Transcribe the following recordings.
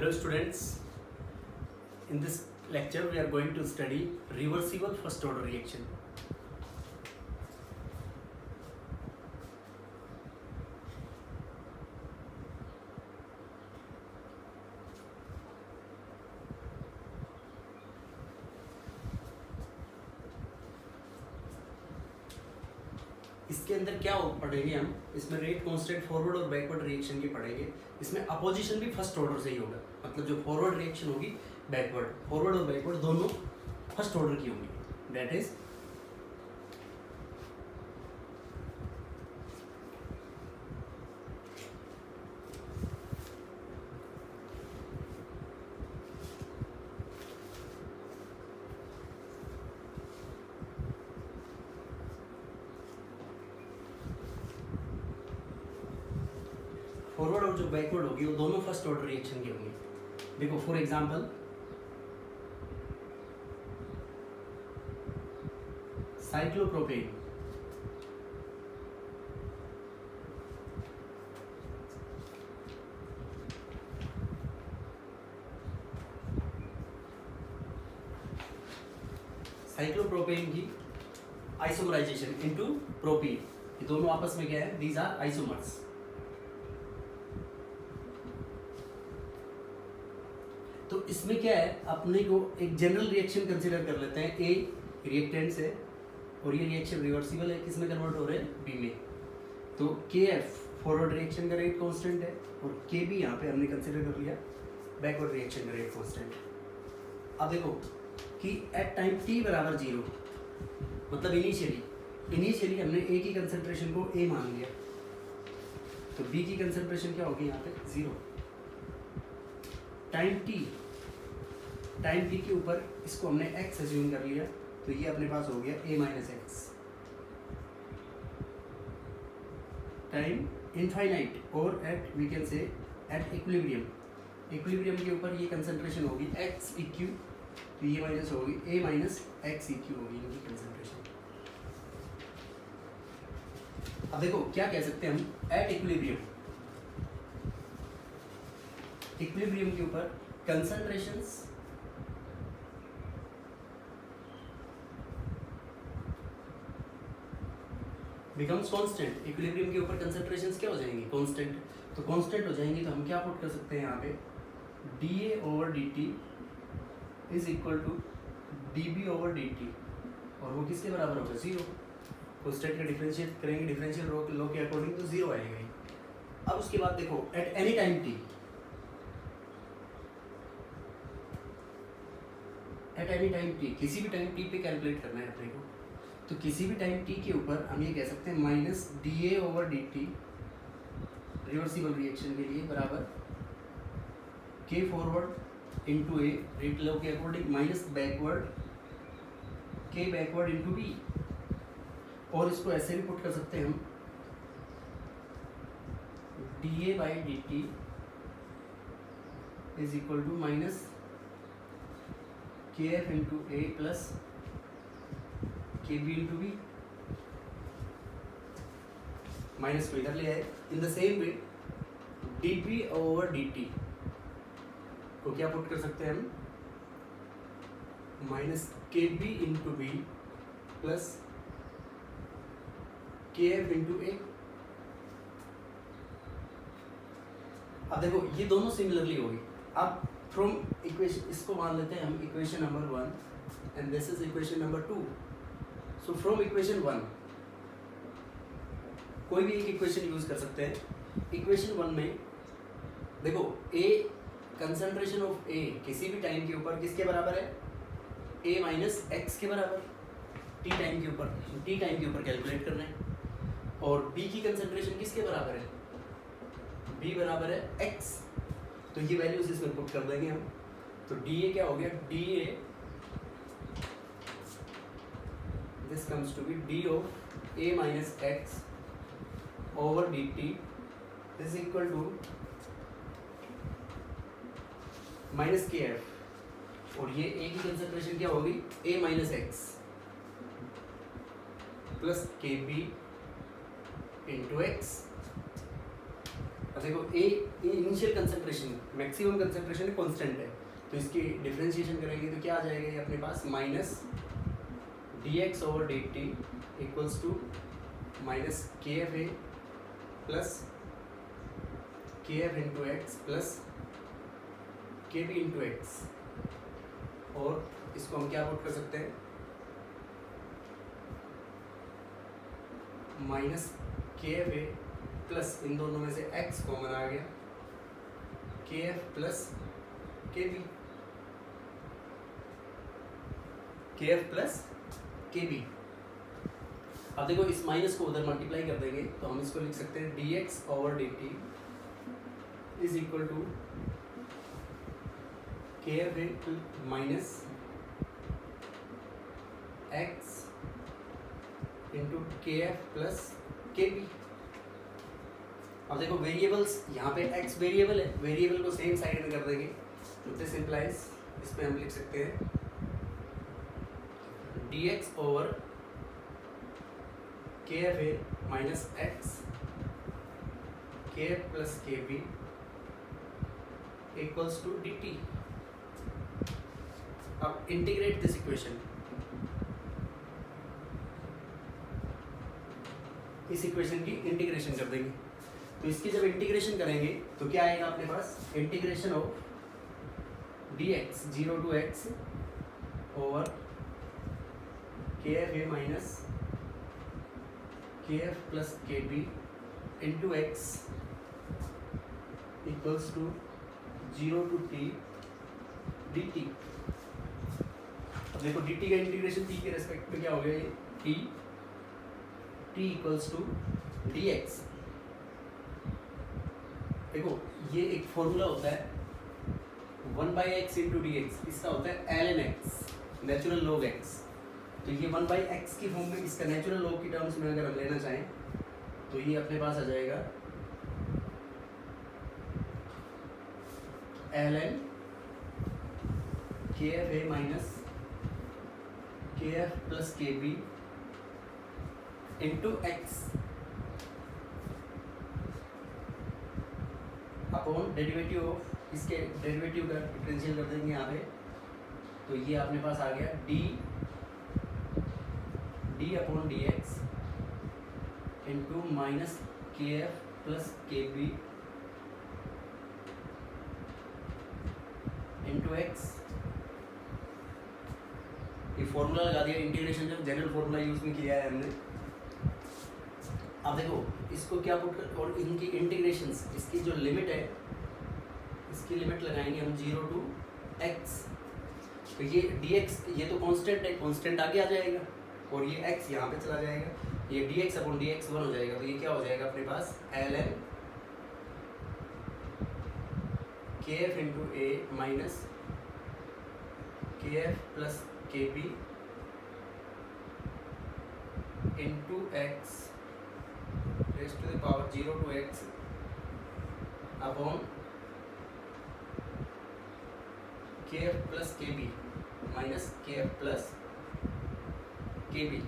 Hello students, in this lecture we are going to study reversible first order reaction. इसके अंदर क्या पढ़ेंगे हम, इसमें रेट कांस्टेंट फॉरवर्ड और बैकवर्ड रिएक्शन की पढ़ेंगे. इसमें अपोजिशन भी फर्स्ट ऑर्डर से ही होगा, मतलब जो फॉरवर्ड रिएक्शन होगी बैकवर्ड, फॉरवर्ड और बैकवर्ड दोनों फर्स्ट ऑर्डर की होंगी. दैट इज फॉरवर्ड और जो बैकवर्ड होगी वो दोनों फर्स्ट ऑर्डर रिएक्शन की होंगी. देखो फॉर एग्जांपल साइक्लोप्रोपेन, साइक्लोप्रोपेन की आइसोमराइजेशन इनटू प्रोपीन, ये दोनों आपस में क्या है, दीज आर आइसोमर्स. तो इसमें क्या है, अपने को एक जनरल रिएक्शन कंसीडर कर लेते हैं. ए रिएक्टेंट्स है और ये रिएक्शन रिवर्सिबल है, किसमें कन्वर्ट हो रहे हैं, बी में. तो के एफ फॉरवर्ड रिएक्शन का रेट कांस्टेंट है और के बी यहाँ पे हमने कंसीडर कर लिया बैकवर्ड रिएक्शन का रेट कांस्टेंट. अब देखो कि एट टाइम टी बराबर 0, मतलब इनिशियली हमने ए की कंसंट्रेशन को ए मान लिया, तो बी की कंसंट्रेशन क्या होगी यहाँ पे 0. टाइम टी के ऊपर इसको हमने x अज्यूम कर लिया, तो ये अपने पास हो गया a minus X. Time infinite और at we can say at equilibrium के ऊपर ये कंसंट्रेशन होगी x इक्यू, तो ये माइनस होगी a माइनस एक्स इक्यू होगी इनकी कंसंट्रेशन. अब देखो क्या कह सकते हैं हम, एट इक्विलिब्रियम के ऊपर कंसंट्रेशंस बिकम्स कांस्टेंट. इक्विलिब्रियम के ऊपर कंसंट्रेशंस क्या हो जाएंगी, कांस्टेंट. तो कांस्टेंट हो जाएंगी तो हम क्या पुट कर सकते हैं यहाँ पे, dA over dt is equal to dB over dt, और वो किसके बराबर होगा, 0. कांस्टेंट का डिफरेंशिएट करेंगे डिफरेंशियल लॉ के अकॉर्डिंग तो 0 आएगा ही. अब उसके बाद देखो at any time t, at any time t, किसी भी टाइम t पे कैलकुलेट करना है अपने को, तो किसी भी टाइम t के ऊपर हम ये कह सकते हैं minus dA over dt reversible reaction के लिए बराबर k forward into a rate law के according minus backward k backward into b. और इसको ऐसे भी पुट कर सकते हैं हम, dA by dt is equal to minus kf into A plus kb into B. Minus को इधर ले आए. In the same way dp over dt को क्या पुट कर सकते हैं हम, minus kb into B plus kf into A. अब देखो ये दोनों सिमिलरली होगी. अब फ्रॉम इक्वेशन इसको मान लेते हैं हम equation number 1 and this is equation number 2. So from equation 1 कोई भी एक इक्वेशन यूज कर सकते हैं. इक्वेशन 1 में देखो a कंसंट्रेशन ऑफ a किसी भी टाइम के ऊपर किसके बराबर है, a माइनस एक्स के बराबर. t टाइम के ऊपर कैलकुलेट करना है. और b की कंसंट्रेशन किसके बराबर है, b बराबर है x, तो ये वैल्यूज इसमें पुट कर देंगे हम. तो dA क्या हो गया, dA this comes to be d of a minus x over dt is equal to minus kf, और ये a की कंसंट्रेशन क्या होगी, a minus X plus kb into X. अब देखो A initial concentration, maximum concentration constant है, तो इसकी डिफरेंशिएशन करेंगे तो क्या आ जाएगा ये अपने पास minus dx over dt equals to minus K F A plus K F into X plus K B into X, और इसको हम क्या पुट कर सकते हैं minus K F A plus इन दोनों में से x कॉमन आ गया K F plus K B, के एफ प्लस के बी। अब देखो इस माइनस को उधर मल्टीप्लाई कर देंगे तो हम इसको लिख सकते हैं dx over dt is equal to K F A minus x into K F plus K B. अब देखो वेरिएबल्स यहाँ पे x वेरिएबल है, वेरिएबल को सेम साइड में कर देंगे तो दिस इम्प्लाइज इस पे हम लिख सकते हैं dx over K F A minus X K F plus K B equals to D T. अब इंटीग्रेट दिस इक्वेशन, इस इक्वेशन की इंटीग्रेशन कर देंगे तो इसकी जब इंटीग्रेशन करेंगे तो क्या आएगा अपने पास integration of dx 0 to x over K F A minus K F plus K B into X equals to 0 to t D T. अब देखो डी टी का इंटीग्रेशन t के रेस्पेक्ट में क्या हो गया ये t equals to D X. देखो ये एक फॉर्मूला होता है 1/x इंटू डी एक्स, इसका होता है ln x natural log x। तो ये 1/x की फॉर्म में इसका नेचुरल लॉग की टर्म्स में अगर हम लेना चाहें तो ये अपने पास आ जाएगा ln K F A minus K F plus K B into X upon derivative of, इसके डेरिवेटिव का डिफरेंशियल कर देंगे यहाँ पे तो ये अपने पास आ गया D upon D x into minus K F plus K B into x. ये फॉर्मूला लगा दिया, इंटीग्रेशन जो जनरल फॉर्मूला यूज में किया है हमने। अब देखो इसको क्या पुट कर, और इनकी इंटीग्रेशंस, इसकी जो लिमिट है इसकी लिमिट लगाएंगे हम 0 टू x। तो ये dx ये तो कांस्टेंट है, कांस्टेंट आगे आ जाएगा और ये x यहाँ पे चला जाएगा, ये dx अपॉन dx 1 हो जाएगा। तो ये क्या हो जाएगा अपने पास ln K F into A minus K F plus K B into X raise to the power 0 to x upon K F plus K B minus K F plus K B.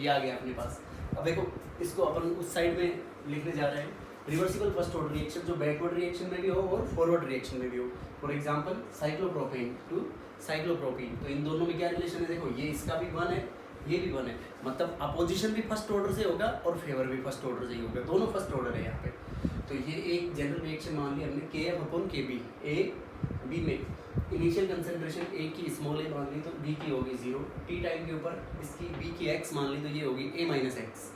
ये आ गया अपने पास। अब देखो इसको अपन उस side में लिखने जा रहे हैं रिवर्सिबल फर्स्ट ऑर्डर रिएक्शन जो बैकवर्ड रिएक्शन में भी हो और फॉरवर्ड रिएक्शन में भी हो। For example cyclopropane to cyclopropene, तो इन दोनों में क्या रिलेशन है, देखो ये इसका भी 1 है ये भी 1 है, मतलब अपोजिशन भी फर्स्ट ऑर्डर से होगा और फेवर भी फर्स्ट ऑर्डर से ही होगा, दोनों फर्स्ट ऑर्डर है यहाँ पे। तो ये एक जनरल रिएक्शन मान लिया हमने के एफ अपॉन के बी। ए बी में इनिशियल कंसंट्रेशन ए की स्मॉल ए मान ली तो बी की होगी 0, टी टाइम के ऊपर इसकी बी की एक्स मान ली तो ये होगी ए माइनस एक्स,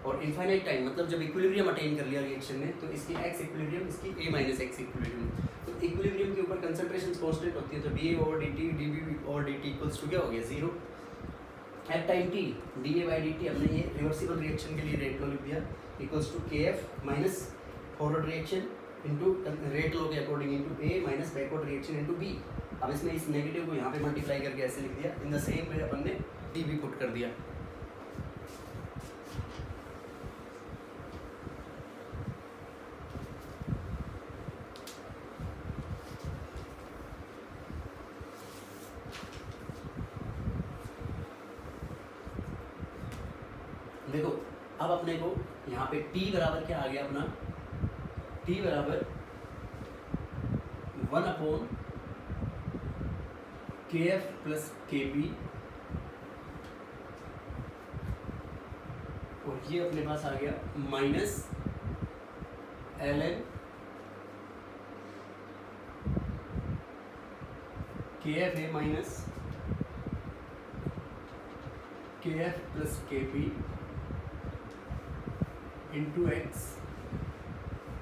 और इनफाइनाइट टाइम मतलब जब इक्विलिब्रियम अटेन कर लिया रिएक्शन ने तो इसकी एक्स इक्विलिब्रियम इसकी ए माइनस एक्स इक्विलिब्रियम। तो इक्विलिब्रियम के ऊपर कंसंट्रेशन कांस्टेंट होती है तो D A over D T D B over D T equals to क्या हो गया 0। At time T D A by D T हमने ये रिवर्सिबल रिएक्शन के लिए रेट लो लिख दिया equals to K F minus forward reaction into rate law के according into A minus backward reaction into B. अब इसमें इस नेगेटिव को यहाँ पे मल्टीप्लाई करके ऐसे लिख दिया, इन द सेम वे अपन ने डी बी पुट कर दिया। देखो अब अपने को यहाँ पे T बराबर क्या आ गया अपना टी बराबर 1/KF प्लस KB, और ये अपने पास आ गया माइनस ln KF है minus KF plus KB into x.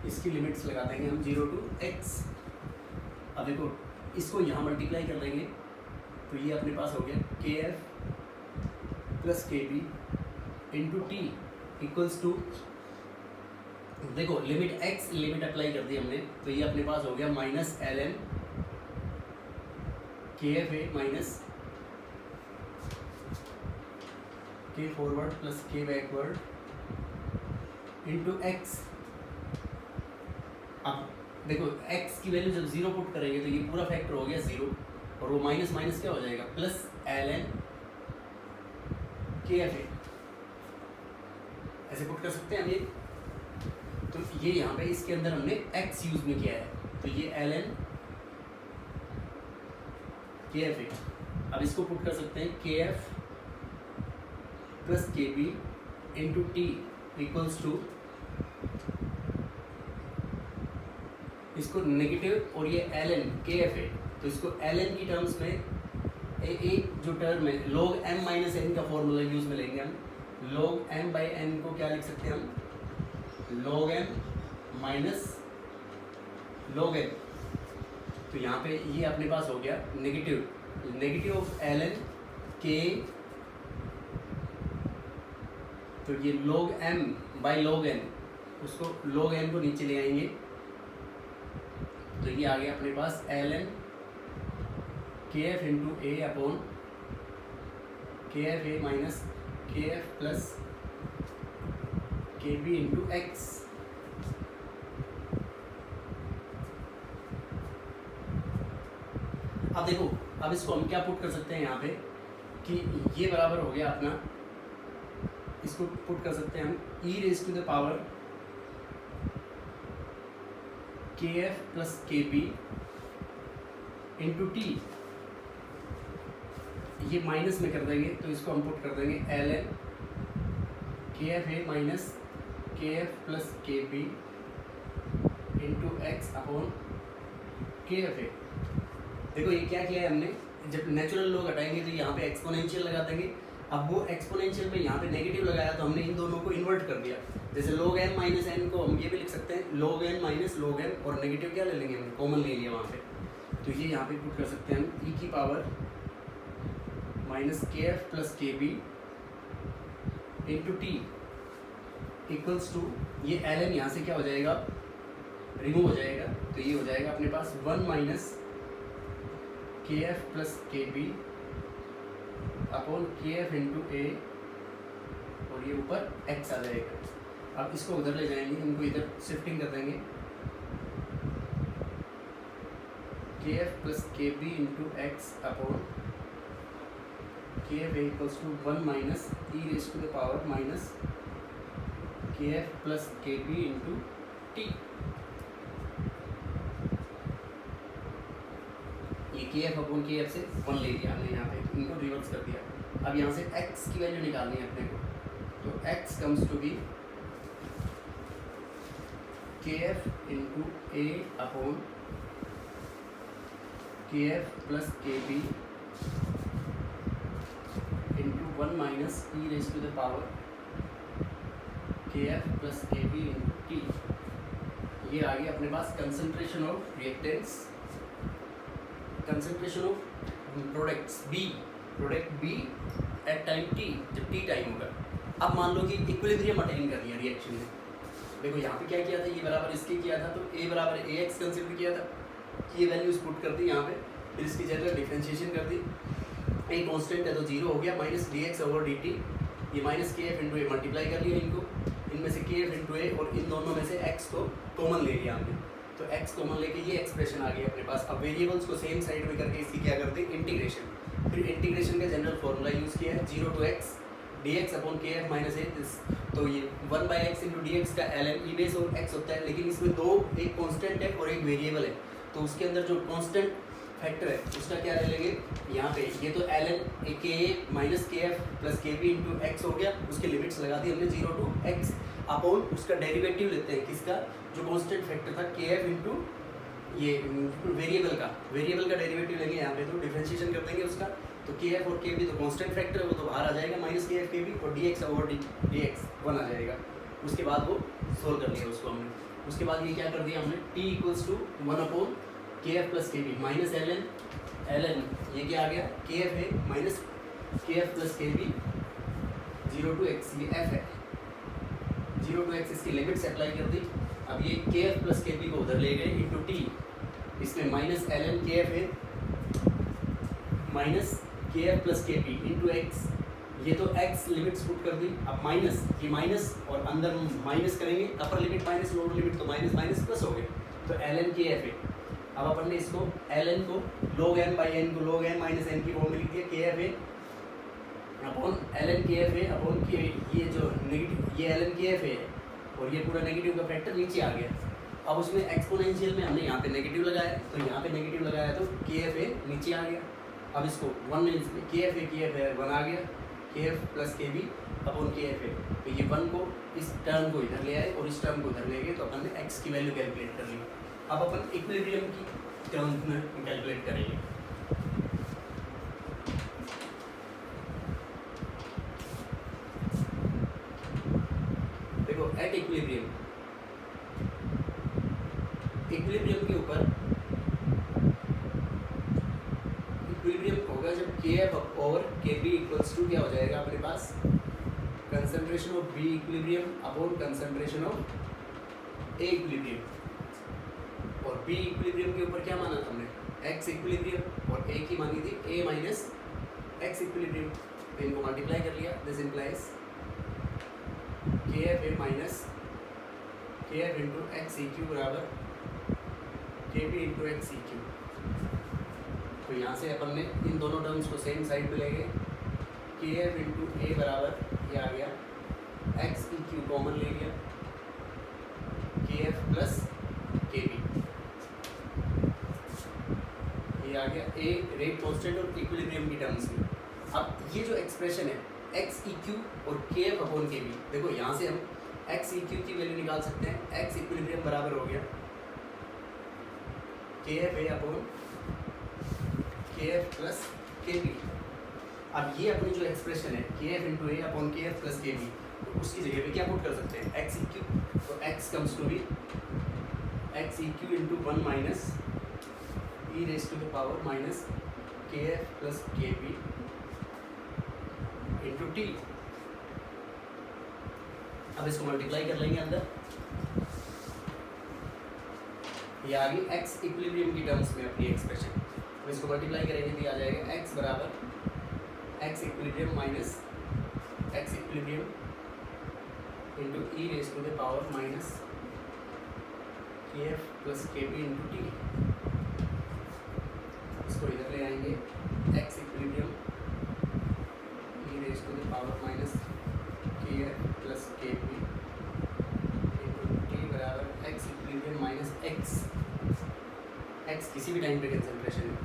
इसकी लिमिट्स लगा देंगे हम 0 to x। अब देखो इसको यहाँ मल्टीप्लाई कर देंगे तो ये अपने पास हो गया KF plus KB into T equals to, देखो लिमिट x लिमिट अप्लाई कर दी हमने, तो ये अपने पास हो गया माइनस ln KF है minus K forward plus K backward into x। अब देखो x की वैल्यू जब 0 पुट करेंगे तो ये पूरा फैक्टर हो गया 0, और वो माइनस माइनस क्या हो जाएगा प्लस ln KF है। ऐसे पुट कर सकते हैं हम ये। तो ये यहाँ पे इसके अंदर हमने x यूज में किया है, तो ये ln KF है। अब इसको पुट कर सकते हैं KF plus KB into T equals to, इसको नेगेटिव और ये ln KF है, तो इसको ln की टर्म्स में एक जो टर्म है log m माइनस n का फॉर्मूला यूज में लेंगे हम। log m बाई n को क्या लिख सकते हैं हम, log m minus log n। तो यहाँ पे ये अपने पास हो गया नेगेटिव ऑफ ln k, तो ये log m by log n, उसको log n को नीचे ले आएंगे तो ये आ गया अपने पास ln KF into A upon KF A minus KF plus KB into X. अब देखो अब इसको हम क्या पुट कर सकते हैं यहाँ पे कि ये बराबर हो गया अपना, इसको पुट कर सकते हैं हम e raise to the power KF plus KB into T, ये माइनस में कर देंगे तो इसको हम पुट कर देंगे ln KF है minus KF plus KB into X upon KF है। देखो ये क्या किया है हमने, जब नेचुरल लॉग हटाएंगे तो यहाँ पे एक्सपोनेंशियल लगा देंगे। अब वो एक्सपोनेंशियल में यहाँ पे नेगेटिव लगाया तो हमने इन दोनों को इन्वर्ट कर दिया। जैसे log m माइनस n को हम ये भी लिख सकते हैं log n minus log m, और नेगेटिव क्या ले लेंगे हमने कॉमन ले लिया वहाँ पे, तो ये यहाँ पे पुट कर सकते हैं हम e की power minus KF plus KB into T equals to, ये ln यहाँ से क्या हो जाएगा रिमूव हो जाएगा, तो ये हो जाएगा अपने पास 1 minus KF plus KB upon KF into A, और ये ऊपर x आ जाएगा। अब इसको उधर ले जाएंगे, इनको इधर शिफ्टिंग कर देंगे KF plus KB into X upon KF equals to 1 minus e raise to the power minus KF plus KB into T. ये KF अपॉन KF से 1 ले लिया हमने, यहाँ पे इनको रिवर्स कर दिया। अब यहाँ से x की वैल्यू निकालनी है अपने को, तो x comes to be KF into A upon KF plus KB into 1 minus e raise to the power KF plus KB into T. ये आ गया अपने पास concentration of reactants, concentration of product B at time t, जब t time होगा। अब मान लो कि इक्विलिब्रियम अटेन कर दिया रिएक्शन ने। देखो यहाँ पे क्या किया था, ये बराबर इसके किया था, तो a बराबर ax कंसिडर किया था, ये वैल्यूज पुट कर दी यहाँ पे, फिर इसकी जनरल डिफरेंशिएशन कर दी। a कांस्टेंट है तो 0 हो गया, माइनस dx ओवर dt, ये minus KF into A multiply कर लिया इनको, इनमें से KF इंटू ए और इन दोनों में से x को कॉमन ले लिया हमने, तो x कॉमन लेके ये एक्सप्रेशन आ गई अपने पास। अब वेरिएबल्स को सेम साइड में करके इसकी क्या करते हैं इंटीग्रेशन, फिर इंटीग्रेशन का जनरल फॉर्मूला यूज़ किया है 0 to x dx upon K F minus ए, तो ये 1/x इंटू डी एक्स का ln ई बेस और x होता है, लेकिन इसमें दो, एक कांस्टेंट है और एक वेरिएबल है, तो उसके अंदर जो कांस्टेंट फैक्टर है उसका क्या ले लेंगे यहाँ पे, ये तो ln के ए minus K F plus K B into x हो गया, उसके लिमिट्स लगा दी हमने 0 टू x अपॉन उसका डेरिवेटिव लेते हैं किसका, जो कांस्टेंट फैक्टर था के एफ इंटू ये वेरिएबल का डेरिवेटिव लेंगे यहाँ पे, तो डिफरेंशिएशन कर देंगे उसका, तो के एफ और के बी तो कांस्टेंट फैक्टर है वो तो बाहर आ जाएगा माइनस के एफ के बी, और D x over D x 1 आ जाएगा। उसके बाद वो सोल्व कर लिया उसको हमने, उसके बाद ये क्या कर दिया हमने t equals to 1 upon K F plus K B minus ln ये क्या आ गया के एफ है minus K F plus K B 0 to x, ये f है 0 टू x, इसकी लिमिट्स अप्लाई कर दी। अब ये के एफ प्लस के बी को उधर ले गए इंटू टी, इसमें माइनस ln के एफ है minus K F plus K B into x, ये तो x लिमिट्स पुट कर दी, अब माइनस, ये माइनस और अंदर माइनस करेंगे, upper limit minus lower limit, तो माइनस माइनस प्लस हो गए, तो ln के एफ है। अब अपन ने इसको ln को log n बाई n को log n माइनस n की फॉर्म में लिख दिया, के एफ है अपॉन ln के एफ है अपॉन के, ये जो नेगेटिव ये ln के एफ है और ये पूरा नेगेटिव का फैक्टर नीचे आ गया। अब उसमें एक्सपोनेंशियल में हमने यहाँ पे नेगेटिव लगाया, तो यहाँ पे नेगेटिव लगाया तो के एफ है नीचे आ गया। अब इसको 1 में के एफ है 1 आ गया, K F plus K B upon K F है, तो ये 1 को इस टर्म को इधर ले आए और इस टर्म को इधर ले गए, तो अपन ने x की वैल्यू कैलकुलेट कर ली। अब अपन इक्विलिब्रियम की टर्म में कैलकुलेट करेंगे। देखो एट इक्विलिब्रियम के ऊपर इक्विलिब्रियम होगा जब K F over K B equals to क्या हो जाएगा अपने पास, concentration of B equilibrium upon concentration of A equilibrium, और बी इक्विलिब्रियम के ऊपर क्या माना था हमने एक्स इक्विलिब्रियम, और ए की मानी थी ए माइनस एक्स इक्विलिब्रियम, तो इनको मल्टीप्लाई कर लिया, this implies K F A minus K F into X E Q बराबर K B into X E Q. तो यहाँ से अपन ने इन दोनों टर्म्स को सेम साइड पे ले गए, के एफ इंटू ए बराबर ये आ गया एक्स ई क्यू कॉमन ले लिया, के एफ प्लस के बी ये आ गया, ए रेट कांस्टेंट और इक्विलिब्रियम की टर्म्स में। अब ये जो एक्सप्रेशन है एक्स ई क्यू और के एफ अपॉन के बी, देखो यहाँ से हम एक्स ई क्यू की वैल्यू निकाल सकते हैं, एक्स इक्विलिब्रियम बराबर हो गया K F A upon K F plus K B. अब ये अपनी जो एक्सप्रेशन है K F into A upon K F plus K B, तो उसकी जगह पे क्या पुट कर सकते हैं एक्स ई क्यू, तो X comes to be X E Q into 1 minus E raise to the power minus K F plus K B into T. अब इसको मल्टीप्लाई कर लेंगे अंदर, ये आ गई एक्स इक्विलिब्रियम की टर्म्स में अपनी एक्सप्रेशन, तो इसको मल्टीप्लाई करेंगे तो आ जाएगा एक्स बराबर X equilibrium minus X equilibrium into E raise to the power minus K F plus K B into T. इसको इधर ले आएंगे X equilibrium E raise to the power minus K F plus K B into T बराबर X equilibrium minus X, X किसी भी time पे concentration है,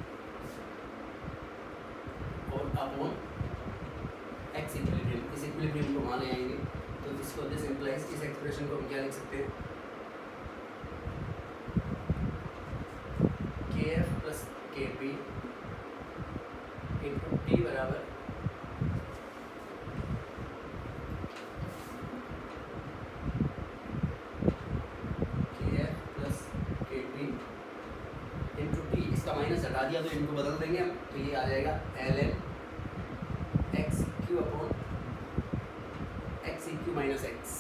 और अपॉन एक्स इक्विलिब्रियम, इस इक्विलिब्रियम को वहाँ ले आएंगे, तो इसको दिस इंप्लाइज इस एक्सप्रेशन को हम क्या लिख सकते हैं के F plus K B into T बराबर माइनस हटा दिया तो इनको बदल देंगे हम, तो ये आ जाएगा ln x Q upon X E Q minus x.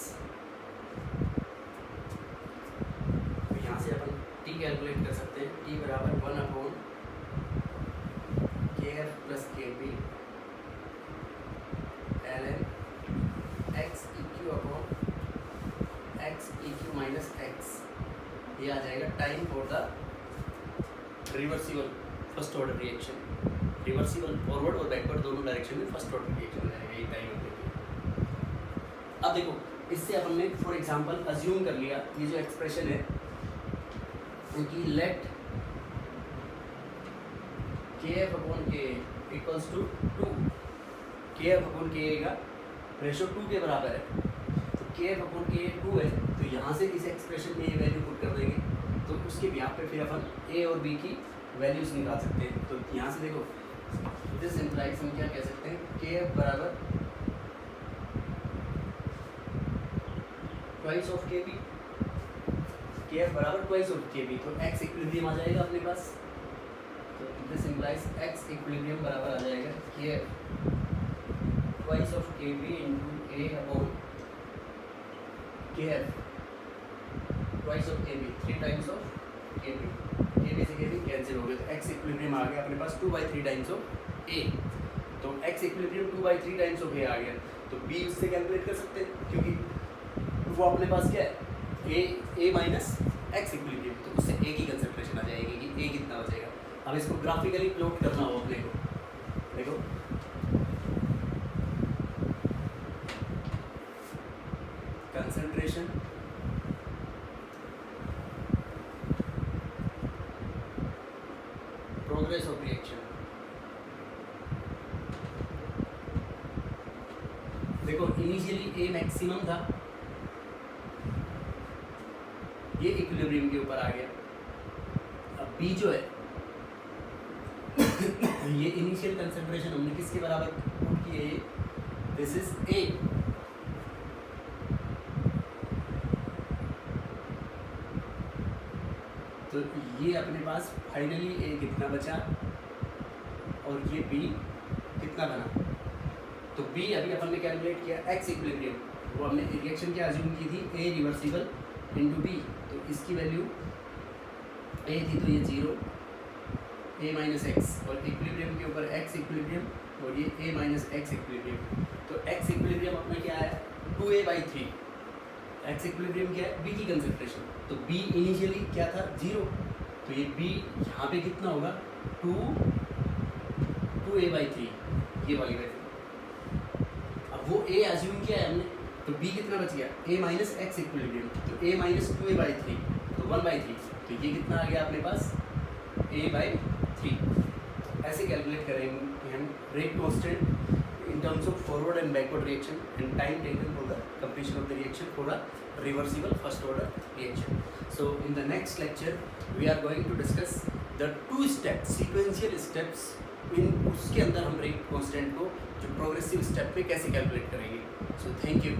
तो यहाँ से अपन t कैलकुलेट कर सकते हैं, t बराबर 1 upon K F plus K B ln X E Q upon X E Q minus X. ये आ जाएगा time for the reversible first order reaction, reversible forward और बैकवर्ड दोनों डायरेक्शन में फर्स्ट ऑर्डर रिएक्शन रहेगा, यही time होती है। अब देखो इससे अपन ने फॉर एग्जांपल अज्यूम कर लिया ये जो एक्सप्रेशन है कि लेट KF अपॉन के इक्वल्स टू 2, KF अपॉन के का रेशो 2 के बराबर है, तो KF अपॉन के 2 है, तो यहाँ से इस एक्सप्रेशन में ये वैल्यू पुट कर देंगे, तो उसके यहाँ पे फिर अपन A और B की वैल्यूज निकाल सकते हैं। तो यहाँ से देखो दिस इम्प्लाइज हम क्या कह सकते हैं, KF बराबर ट्वाइस ऑफ KB, KF बराबर ट्वाइस ऑफ KB, तो X इक्विलिब्रियम आ जाएगा अपने पास। तो दिस इम्प्लाइज X इक्विलिब्रियम बराबर आ जाएगा KF twice of KB into A upon KF twice of KB, 3 times of KB, KB से KB कैंसिल हो गया, तो X इक्विलिब्रियम आ गया अपने पास 2/3 टाइम्स ऑफ A। तो X equilibrium 2/3 times of A आ गया, तो B उससे कैलकुलेट कर सकते हैं क्योंकि वो अपने पास क्या है A माइनस X इक्विलिब्रियम, तो उससे A की कंसंट्रेशन आ जाएगी कि A कितना बचेगा। अब इसको ग्राफिकली प्लॉट करना हो अपने को, देखो कंसंट्रेशन प्रोग्रेस ऑफ रिएक्शन, देखो इनिशियली A मैक्सिमम था, ये इक्विलिब्रियम के ऊपर आ गया। अब B जो है ये इनिशियल कंसंट्रेशन हमने किसके बराबर पुट की है, ये दिस इज A, तो ये अपने पास फाइनली A कितना बचा और ये B कितना बना। तो B अभी अपन ने कैलकुलेट किया X इक्विलिब्रियम, वो हमने रिएक्शन क्या अज्यूम की थी A रिवर्सिबल इंटू B, तो इसकी वैल्यू A थी तो ये 0 A माइनस एक्स, और इक्विलिब्रियम के ऊपर X इक्विलिब्रियम और ये A माइनस एक्स इक्विलिब्रियम, तो X इक्विलिब्रियम अपना क्या है 2A/3, X इक्विलिब्रियम क्या है B की कंसंट्रेशन, तो B इनिशियली क्या था 0, तो ये B यहाँ पे कितना होगा 2A/3 ये वाली वैल्यू। अब वो A अज्यूम किया है हमने, तो B कितना बच गया A माइनस एक्स इक्विलिब्रियम, तो A माइनस 2A/3 तो 1/3, तो ये कितना आ गया अपने पास A/3। ऐसे कैलकुलेट करेंगे हम rate constant in terms of forward and backward reaction and time taken for the completion of the reaction for a reversible first order reaction. So in the next lecture we are going to discuss the 2 steps sequential steps, इन उसके अंदर हम rate constant को जो progressive step पे कैसे calculate करेंगे। So thank you.